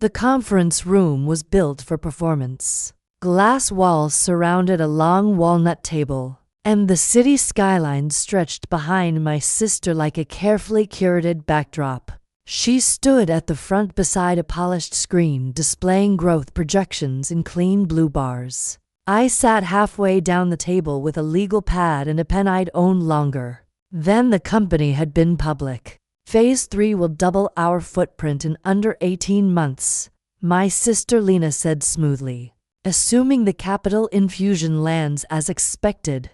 The conference room was built for performance. Glass walls surrounded a long walnut table, and the city skyline stretched behind my sister like a carefully curated backdrop. She stood at the front beside a polished screen displaying growth projections in clean blue bars. I sat halfway down the table with a legal pad and a pen I'd owned longer. Then the company had been public. Phase 3 will double our footprint in under 18 months, my sister Lena said smoothly. Assuming the capital infusion lands as expected,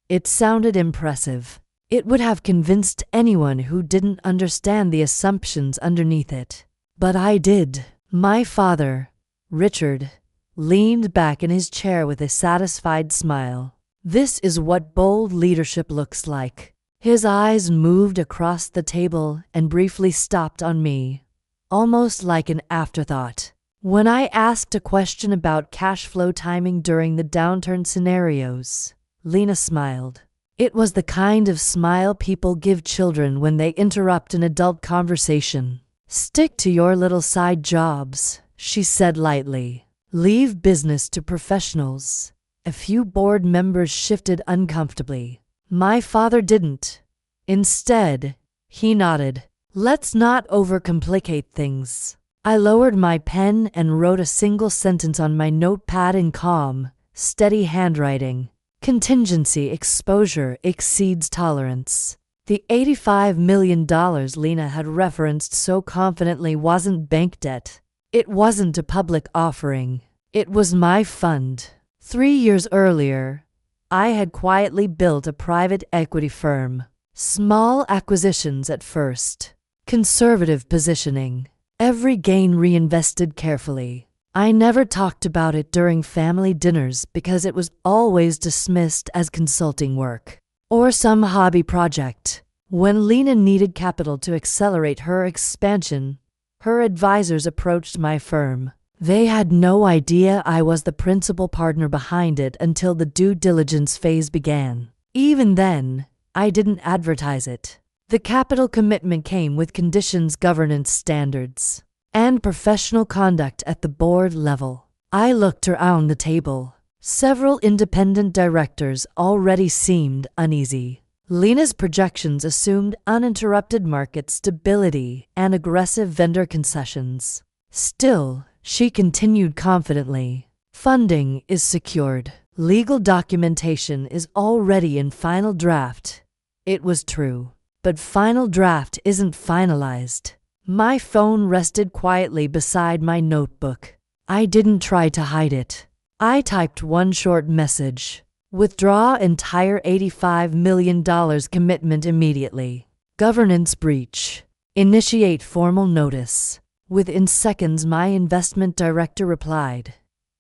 it sounded impressive. It would have convinced anyone who didn't understand the assumptions underneath it. But I did. My father, Richard, leaned back in his chair with a satisfied smile. This is what bold leadership looks like. His eyes moved across the table and briefly stopped on me, almost like an afterthought. When I asked a question about cash flow timing during the downturn scenarios, Lena smiled. It was the kind of smile people give children when they interrupt an adult conversation. Stick to your little side jobs, she said lightly. Leave business to professionals. A few board members shifted uncomfortably. My father didn't. Instead, he nodded. Let's not overcomplicate things. I lowered my pen and wrote a single sentence on my notepad in calm, steady handwriting. Contingency exposure exceeds tolerance. The $85 million Lena had referenced so confidently wasn't bank debt. It wasn't a public offering. It was my fund. 3 years earlier, I had quietly built a private equity firm. Small acquisitions at first. Conservative positioning. Every gain reinvested carefully. I never talked about it during family dinners because it was always dismissed as consulting work or some hobby project. When Lena needed capital to accelerate her expansion, her advisors approached my firm. They had no idea I was the principal partner behind it until the due diligence phase began. Even then, I didn't advertise it. The capital commitment came with conditions, governance standards, and professional conduct at the board level. I looked around the table. Several independent directors already seemed uneasy. Lena's projections assumed uninterrupted market stability and aggressive vendor concessions. Still, she continued confidently. Funding is secured. Legal documentation is already in final draft. It was true. But final draft isn't finalized. My phone rested quietly beside my notebook. I didn't try to hide it. I typed one short message. Withdraw entire $85 million commitment immediately. Governance breach. Initiate formal notice. Within seconds, my investment director replied.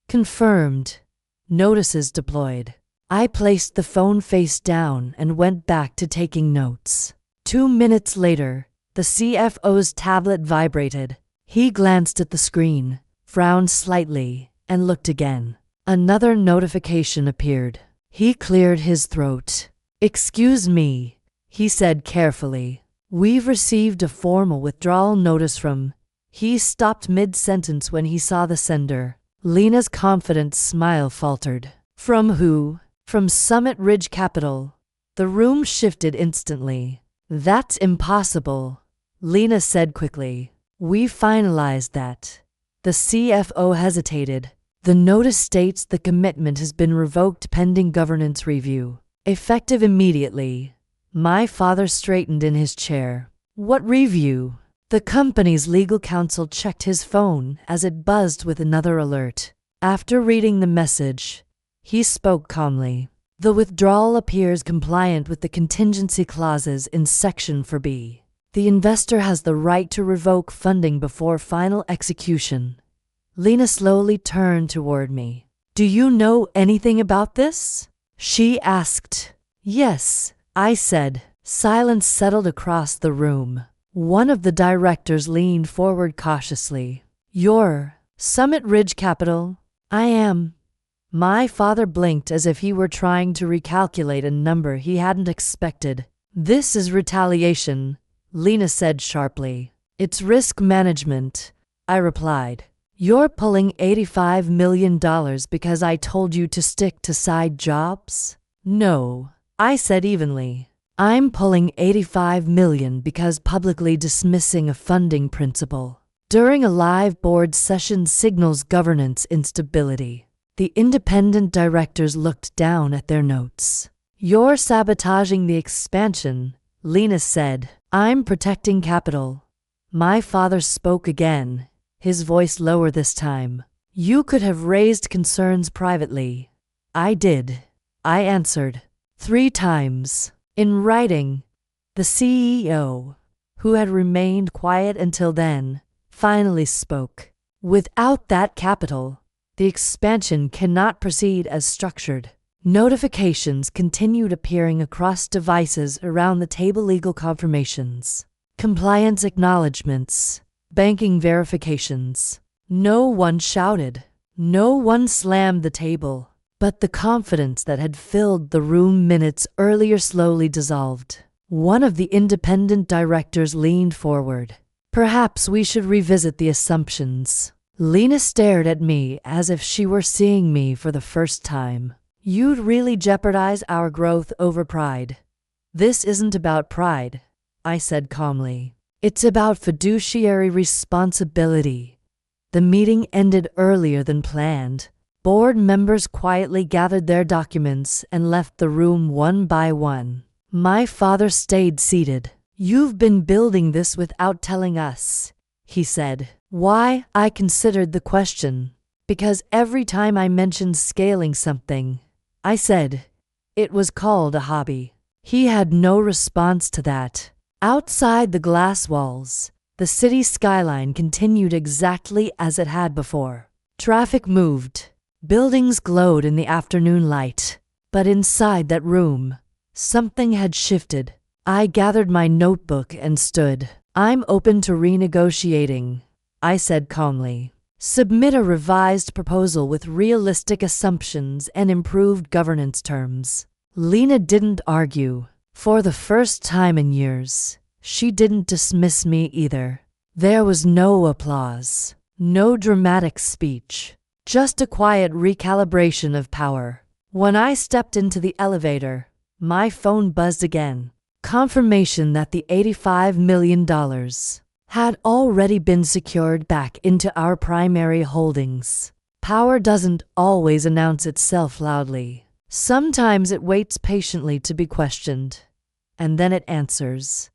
Confirmed. Notices deployed. I placed the phone face down and went back to taking notes. 2 minutes later, the CFO's tablet vibrated. He glanced at the screen, frowned slightly, and looked again. Another notification appeared. He cleared his throat. "Excuse me," he said carefully. "We've received a formal withdrawal notice from..." He stopped mid-sentence when he saw the sender. Lena's confident smile faltered. "From who?" "From Summit Ridge Capital." The room shifted instantly. "That's impossible," Lena said quickly. "We finalized that." The CFO hesitated. "The notice states the commitment has been revoked pending governance review. Effective immediately." My father straightened in his chair. "What review?" The company's legal counsel checked his phone as it buzzed with another alert. After reading the message, he spoke calmly. "The withdrawal appears compliant with the contingency clauses in Section 4B. The investor has the right to revoke funding before final execution." Lena slowly turned toward me. "Do you know anything about this?" she asked. "Yes," I said. Silence settled across the room. One of the directors leaned forward cautiously. "You're Summit Ridge Capital?" "I am." My father blinked as if he were trying to recalculate a number he hadn't expected. "This is retaliation," Lena said sharply. "It's risk management," I replied. You're pulling $85 million because I told you to stick to side jobs? No, I said evenly. I'm pulling $85 million because publicly dismissing a funding principle during a live board session signals governance instability. The independent directors looked down at their notes. You're sabotaging the expansion, Lena said. I'm protecting capital. My father spoke again, his voice lower this time. You could have raised concerns privately. I did, I answered. 3 times. In writing. The CEO, who had remained quiet until then, finally spoke. Without that capital, the expansion cannot proceed as structured. Notifications continued appearing across devices around the table. Legal confirmations, compliance acknowledgments, banking verifications. No one shouted. No one slammed the table. But the confidence that had filled the room minutes earlier slowly dissolved. One of the independent directors leaned forward. Perhaps we should revisit the assumptions. Lena stared at me as if she were seeing me for the first time. You'd really jeopardize our growth over pride. This isn't about pride, I said calmly. It's about fiduciary responsibility. The meeting ended earlier than planned. Board members quietly gathered their documents and left the room one by one. My father stayed seated. You've been building this without telling us, he said. Why? I considered the question. Because every time I mentioned scaling something, I said it was called a hobby. He had no response to that. Outside the glass walls, the city skyline continued exactly as it had before. Traffic moved. Buildings glowed in the afternoon light. But inside that room, something had shifted. I gathered my notebook and stood. I'm open to renegotiating, I said calmly. Submit a revised proposal with realistic assumptions and improved governance terms. Lena didn't argue. For the first time in years, she didn't dismiss me either. There was no applause, no dramatic speech, just a quiet recalibration of power. When I stepped into the elevator, my phone buzzed again. Confirmation that the $85 million had already been secured back into our primary holdings. Power doesn't always announce itself loudly. Sometimes it waits patiently to be questioned, and then it answers.